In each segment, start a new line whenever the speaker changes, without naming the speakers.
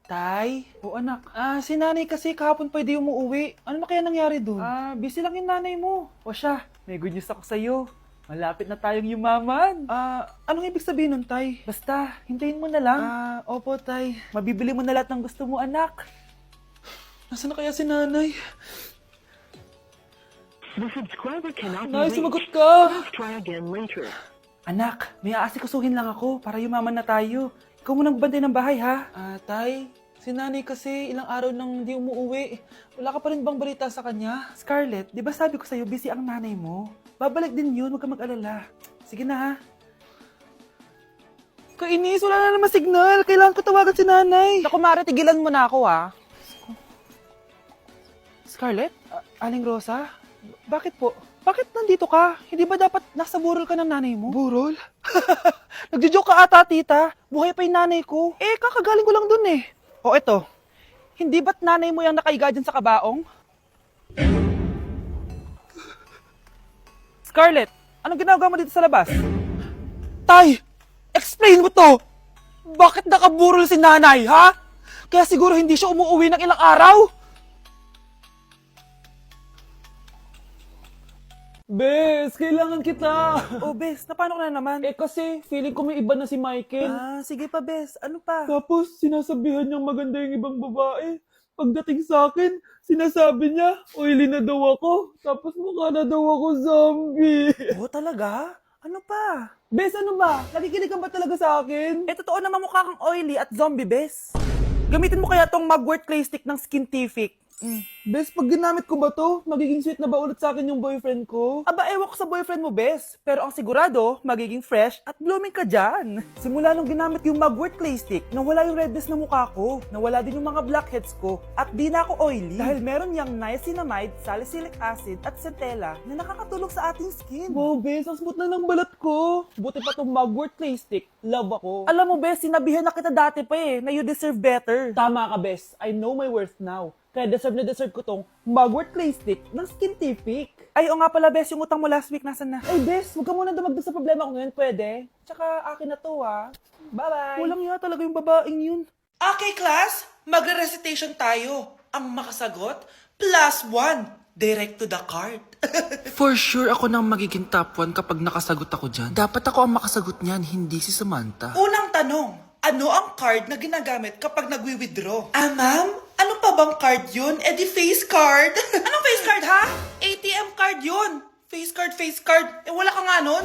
Tay? O anak, si nanay kasi kahapon pwede umuwi. Ano na kaya nangyari dun? Busy lang yung nanay mo. O siya, may good news ako sa'yo. Malapit na tayong yumaman. Anong ibig sabihin nun, Tay? Basta, hintayin mo na lang. Opo, Tay. Mabibili mo na lahat ng gusto mo, anak. Nasaan na kaya si nanay?
The subscriber cannot be
Nay,
reached.
sumagot ka!
Please try again later.
Anak, may aasikasuhin lang ako para yumaman na tayo. Ikaw munang bantay ng bahay, ha? Tay, si nanay kasi ilang araw nang hindi umuwi. Wala ka pa rin bang balita sa kanya? Scarlett, di ba sabi ko sa'yo, busy ang nanay mo? Babalik din yun, huwag ka mag-alala. Sige na, ha? Kainis, wala na naman signal. Kailangan ko tawagan si nanay.
Naku, Mare, tigilan mo na ako, ha?
Scarlett? Aling Rosa? Bakit po? Bakit nandito ka? Hindi ba dapat nasa burol ka ng nanay mo? Burol? Nagjo-joke ka ata, tita. Buhay pa yung nanay ko. Kakagaling ko lang dun eh. O eto, hindi ba't nanay mo yung nakaiga dyan sa kabaong? Scarlett, anong ginagawa mo dito sa labas? Tay, explain mo to! Bakit nakaburol si nanay, ha? Kaya siguro hindi siya umuwi ng ilang araw? Bes, kailangan kita. Bes, paano ka na naman? Kasi feeling ko may iba na si Michael. Sige pa, Bes. Ano pa? Tapos sinasabihan niyang maganda yung ibang babae. Pagdating sa akin, sinasabi niya, oily na daw ako. Tapos mukha na daw ako zombie. Talaga? Ano pa? Bes, ano ba? Nakikinig ka ba talaga sa akin? Totoo naman mukha kang oily at zombie, Bes. Gamitin mo kaya tong Mugwort Clay Stick ng Skintific. Bes, pag ginamit ko ba to, magiging sweet na ba ulit sa akin yung boyfriend ko? Ewan ko sa boyfriend mo, Bes. Pero ang sigurado, magiging fresh at blooming ka dyan. Simula nung ginamit yung Mugwort Clay Stick, nawala yung redness na mukha ko. Nawala din yung mga blackheads ko. At di na ako oily. Dahil meron yang niacinamide, salicylic acid, at centella na nakakatulong sa ating skin. Wow, Bes, ang smooth na ng balat ko. Buti pa tong Mugwort Clay Stick. Love ako. Alam mo, Bes, sinabihan na kita dati pa na you deserve better. Tama ka, Bes. I know my worth now. Kaya deserve na deserve ko tong Mugwort Clay Stick ng Skintific. O nga pala, Bes, yung utang mo last week, nasan na? Bes, huwag ka muna dumagdag sa problema ko ngayon, pwede? Tsaka akin na to, ha? Bye-bye. Walang iya talaga yung babaeng yun. Okay, class, magre-recitation tayo. Ang makasagot, +1. Direct to the card.
For sure ako nang magiging top 1 kapag nakasagot ako dyan. Dapat ako ang makasagot niyan, hindi si Samantha.
Unang tanong, ano ang card na ginagamit kapag nagwi-withdraw? Ma'am? Ano pa bang card yun? Di face card. Anong face card, ha? ATM card yun. Face card, face card. Wala ka nga nun?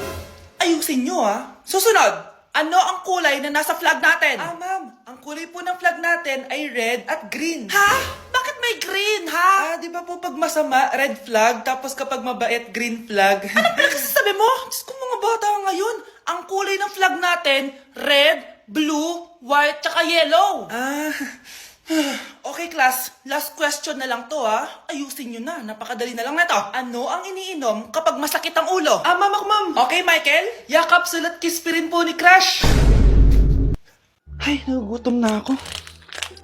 Ayusin nyo, ha? Susunod, ano ang kulay na nasa flag natin? Ma'am, ang kulay po ng flag natin ay red at green. Ha? Bakit may green, ha? Di ba po pag masama, red flag, tapos kapag mabait, green flag? Ano pinagsasabi mo? Diyos ko, mga bata ngayon. Ang kulay ng flag natin, red, blue, white, tsaka yellow. Okay, class. Last question na lang to, ha? Ayusin nyo na. Napakadali na lang na to. Ano ang iniinom kapag masakit ang ulo? Ma'am ako, ma'am. Okay, Michael? Yakap, sulat, kiss pa rin po ni Crush. Ay, nagugutom na ako.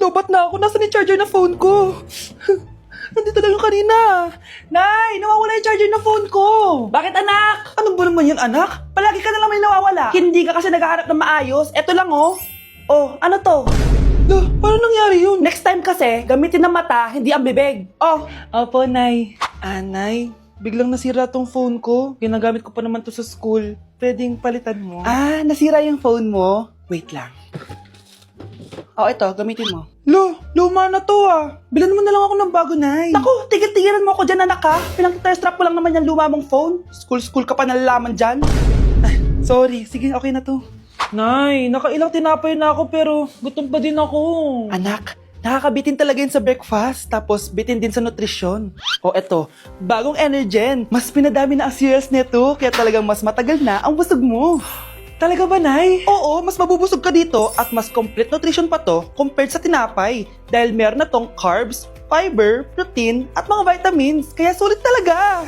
Lobat na ako. Nasaan yung charger na phone ko? Nandito lang yung kanina. Nay, nawawala yung charger na phone ko. Bakit, anak? Ano ba naman yun, anak? Palagi ka na lang may nawawala. Hindi ka kasi naghahanap ng maayos. Eto lang, oh. Oh, ano to? Paano nangyari yun? Next time kasi, gamitin ng mata, hindi ang bibig. Opo, Nay. Nay, biglang nasira tong phone ko. Ginagamit ko pa naman to sa school. Pwedeng palitan mo. Nasira yung phone mo? Wait lang. Ito, gamitin mo. Luma na to Bilan mo na lang ako ng bago, Nay. Naku, tigil-tigilan mo ako dyan, anak, ha? Pinang-test trap ko lang naman yung luma mong phone. School ka pa nalalaman dyan. Sorry, sige, okay na to. Nay, nakailang tinapay na ako pero gutom pa din ako. Anak, nakakabitin talaga yun sa breakfast, tapos bitin din sa nutrisyon. Eto, bagong Energen. Mas pinadami na ang cereals nito, kaya talagang mas matagal na ang busog mo. Talaga ba, Nay? Oo, mas mabubusog ka dito at mas complete nutrition pa to compared sa tinapay. Dahil meron na tong carbs, fiber, protein, at mga vitamins. Kaya sulit talaga.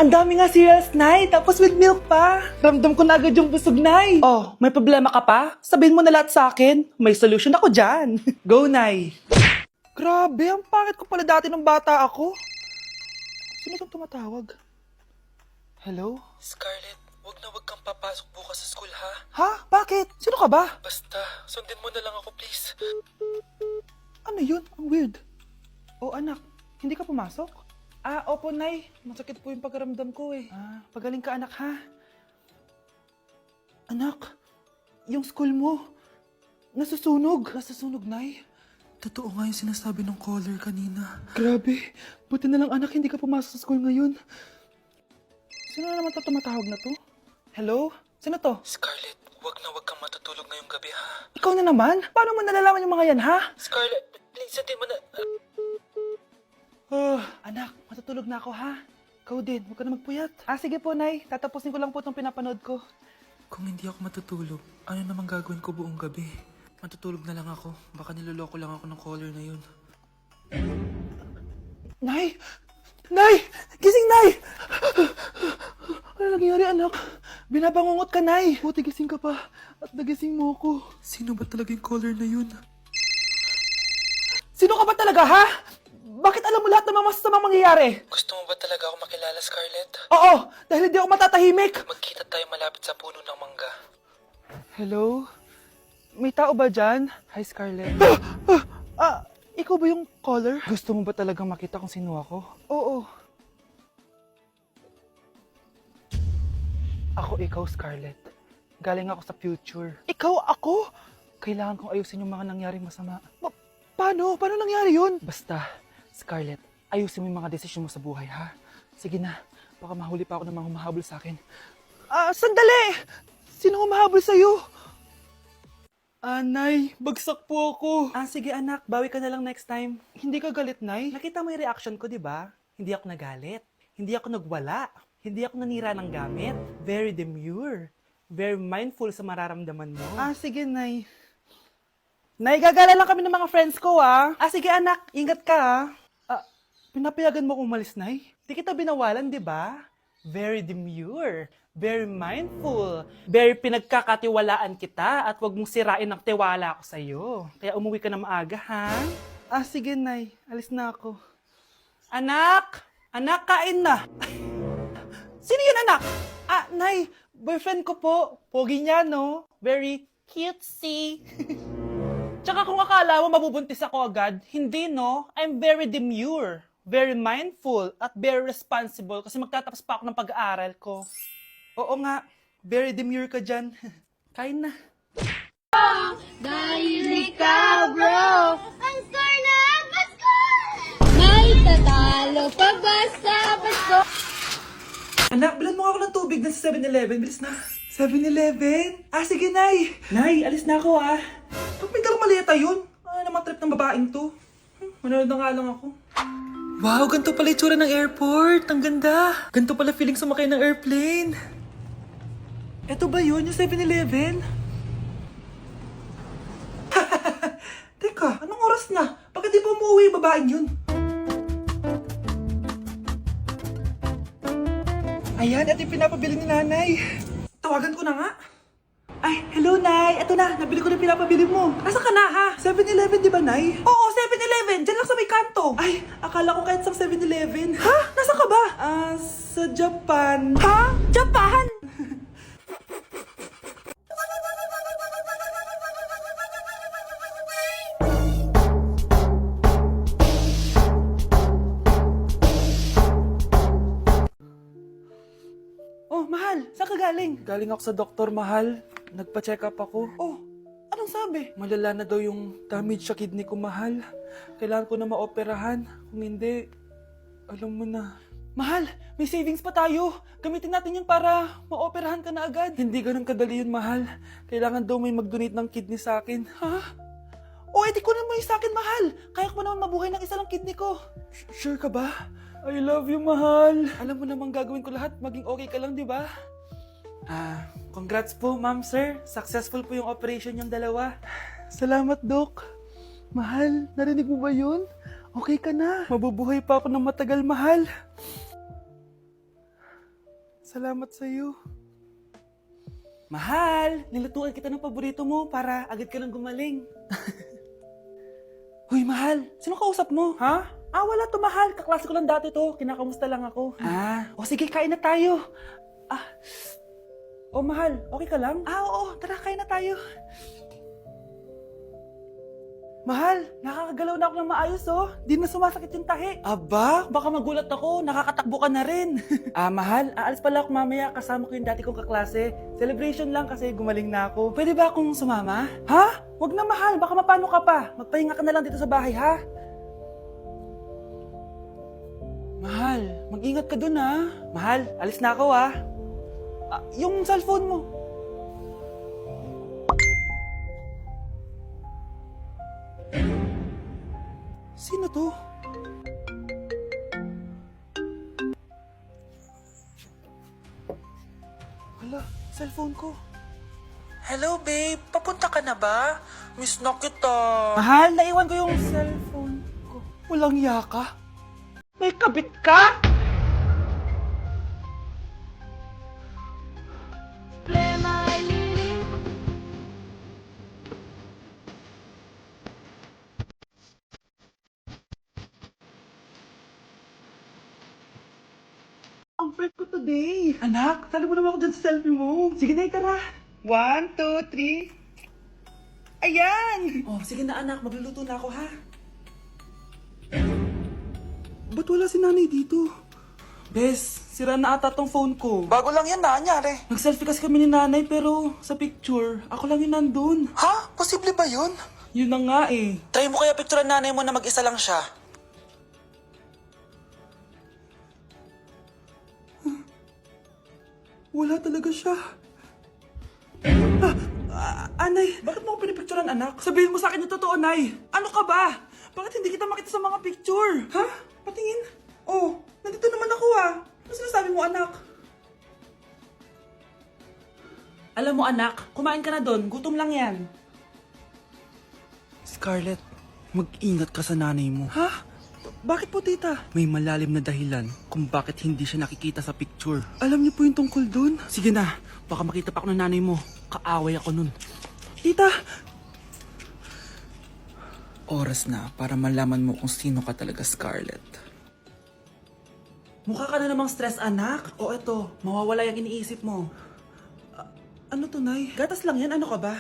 Ang dami nga cereals, Nay. Tapos with milk pa. Ramdam ko na agad yung busog, Nay. May problema ka pa? Sabihin mo na lahat sa akin. May solution ako dyan. Go, Nay. Grabe, ang pangit ko pala dati nung bata ako. Sino itong tumatawag? Hello?
Scarlett, huwag na wag kang papasok bukas sa school, ha?
Ha? Bakit? Sino ka ba?
Basta, sundin mo na lang ako, please.
Ano yun? Ang weird. Oh, anak, hindi ka pumasok? Opo, Nay. Masakit po yung pagkaramdam ko eh. Pagaling ka, anak, ha? Anak, yung school mo, nasusunog. Nasusunog, Nay?
Totoo nga yung sinasabi ng caller kanina.
Grabe. Buti na lang, anak, hindi ka pumasok sa school ngayon. Sino na naman tumatawag na to? Hello? Sino to?
Scarlett, wag na wag kang matutulog ngayong gabi, ha?
Ikaw na naman? Paano mo nalalaman yung mga yan, ha?
Scarlett, please, sundin mo na...
Anak, matutulog na ako, ha? Ikaw din, huwag ka na magpuyat. Sige po, Nay. Tatapusin ko lang po itong pinapanood ko.
Kung hindi ako matutulog, ano namang gagawin ko buong gabi? Matutulog na lang ako. Baka niloloko lang ako ng caller na yun.
Nay! Nay! Gising, Nay! Ano nangyari, anak? Binabangungot ka, Nay. Buti gising ka pa. At nagising mo ako.
Sino ba talaga yung caller na yun?
Sino ka ba talaga, ha? Bakit alam mo lahat ng mga masasamang mangyayari?
Gusto mo ba talaga ako makilala, Scarlett?
Oo, dahil hindi ako matatahimik.
Magkita tayo malapit sa puno ng mangga.
Hello? May tao ba dyan? Hi, Scarlett. Ikaw ba yung caller? Gusto mo ba talagang makita kung sino ako? Oo. Ako ikaw, Scarlett. Galing ako sa future. Ikaw ako? Kailangan kong ayusin yung mga nangyaring masama. Paano? Paano nangyari yun? Basta, Scarlett, ayusin mo yung mga desisyon mo sa buhay, ha? Sige na, baka mahuli pa ako ng mga humahabol sa akin. Sandali! Sino humahabol sa'yo? Nay, bagsak po ako. Sige anak, bawi ka na lang next time. Hindi ka galit, Nay? Nakita mo yung reaction ko, di ba? Hindi ako nagalit. Hindi ako nagwala. Hindi ako nanira ng gamit. Very demure. Very mindful sa mararamdaman mo. Sige, Nay. Nay, gagala lang kami ng mga friends ko, sige anak, ingat ka, pinapayagan mo kong umalis, Nay? Di kita binawalan, di ba? Very demure. Very mindful. Very pinagkakatiwalaan kita at wag mong sirain ang tiwala ko sa'yo. Kaya umuwi ka na maaga, ha? Sige, Nay. Alis na ako. Anak! Anak, kain na! Sino yun, anak? Nay, boyfriend ko po. Pogi niya, no? Very cutesy. Tsaka kung akala mo mabubuntis ako agad, hindi, no? I'm very demure, very mindful, at very responsible kasi magtatapos pa ako ng pag-aaral ko. Oo nga, very demure ka dyan. Kain na.
Dahil ikaw, bro, ang score na Pasko! May tatalo pa ba sa Pasko?
Anak, bilan mo nga ako ng tubig na sa 7-Eleven. Bilis na. 7-Eleven? Sige, Nay. Nay, alis na ako, Ba't may dalang maleta yun? Ano naman trip ng babaeng to? Manonood na nga lang ako.
Wow, ganito pala itsura ng airport. Ang ganda. Ganito pala feeling sumakay ng airplane.
Eto ba yun, yung 7-Eleven? Teka, anong oras na? Bakit di pa umuwi yung babaeng yun? Ayan, ito yung pinapabili ni Nanay. Tawagan ko na nga. Ay, hello, Nay. Eto na, nabili ko na yung pinapabili mo. Nasaan ka na, ha? 7-Eleven, di ba, Nay? Oo, 7-Eleven. Diyan lang sa may kanto. Ay, akala ko kahit sa 7-Eleven. Ha? Nasaan ka ba? Sa Japan. Ha? Japan? Oh, mahal. Saan ka galing? Galing ako sa doktor, mahal. Nagpa-check up ako. Oh, anong sabi? Malala na daw yung damage sa kidney ko, mahal. Kailangan ko na maoperahan. Kung hindi, alam mo na. Mahal, may savings pa tayo. Gamitin natin yung para maoperahan ka na agad. Hindi ganun kadali yun, mahal. Kailangan daw may mag-donate ng kidney sa akin. Ha? Edi ko na mo yung sa akin, mahal. Kaya ko naman mabuhay ng isa lang kidney ko. Sure ka ba? I love you, mahal. Alam mo namang gagawin ko lahat. Maging okay ka lang, di ba? Congrats po, ma'am, sir. Successful po yung operation yung dalawa. Salamat, Dok. Mahal, narinig mo ba yun? Okay ka na. Mabubuhay pa ako ng matagal, mahal. Salamat sa'yo. Mahal, nilutuan kita ng paborito mo para agad ka nang gumaling. Hoy, mahal, sino kausap mo? Ha? Wala to, mahal. Kaklase ko lang dati to. Kinakamusta lang ako. O sige, kain na tayo. Oh, mahal, okay ka lang? Oo, tara, kain na tayo. Mahal, nakakagalaw na ako ng maayos oh. Di na sumasakit yung tahi. Aba, baka magulat ako. Nakakatakbo ka na rin. Mahal, aalis pala ako mamaya. Kasama ko yung dati kong kaklase. Celebration lang kasi gumaling na ako. Pwede ba akong sumama? Ha? Wag na mahal, baka mapano ka pa. Magpahinga ka na lang dito sa bahay ha. Mahal, mag-ingat ka dun ha. Mahal, alis na ako ha. Yung cellphone mo. Sino to? Hala, cellphone ko.
Hello babe, papunta ka na ba? Miss na kita.
Mahal, naiwan ko yung cellphone ko. Walang yaka. May kabit ka? Ang fresh ko today. Anak, talo mo naman ako dyan sa selfie mo. Sige na, tara. 1, 2, 3. Ayan! Oh, sige na anak, magluluto na ako ha. Ba't wala si nanay dito? Bes, sira na ata tong phone ko.
Bago lang yan, nangyari.
Nag-selfie kasi kami ni nanay pero sa picture, ako lang yung nandun.
Ha? Posible ba yun?
Yun na nga eh.
Try mo kaya picturean nanay mo na mag-isa lang siya.
Wala talaga siya. Anay, bakit mo ako pinipicturean anak? Sabihin mo sa akin yung totoo, Nay. Ano ka ba? Bakit hindi kita makita sa mga picture? Ha? Patingin? Oh, nandito naman ako ah. Ano sinasabi mo anak? Alam mo anak, kumain ka na doon. Gutom lang yan.
Scarlett, mag-ingat ka sa nanay mo.
Ha? Bakit po tita?
May malalim na dahilan kung bakit hindi siya nakikita sa picture.
Alam niyo po yung tungkol doon?
Sige na, baka makita pa ako ng nanay mo. Kaaway ako nun.
Tita!
Oras na para malaman mo kung sino ka talaga, Scarlett.
Mukha ka na namang stress anak. O eto, mawawala yung iniisip mo. Ano to, Nay? Gatas lang yan, ano ka ba?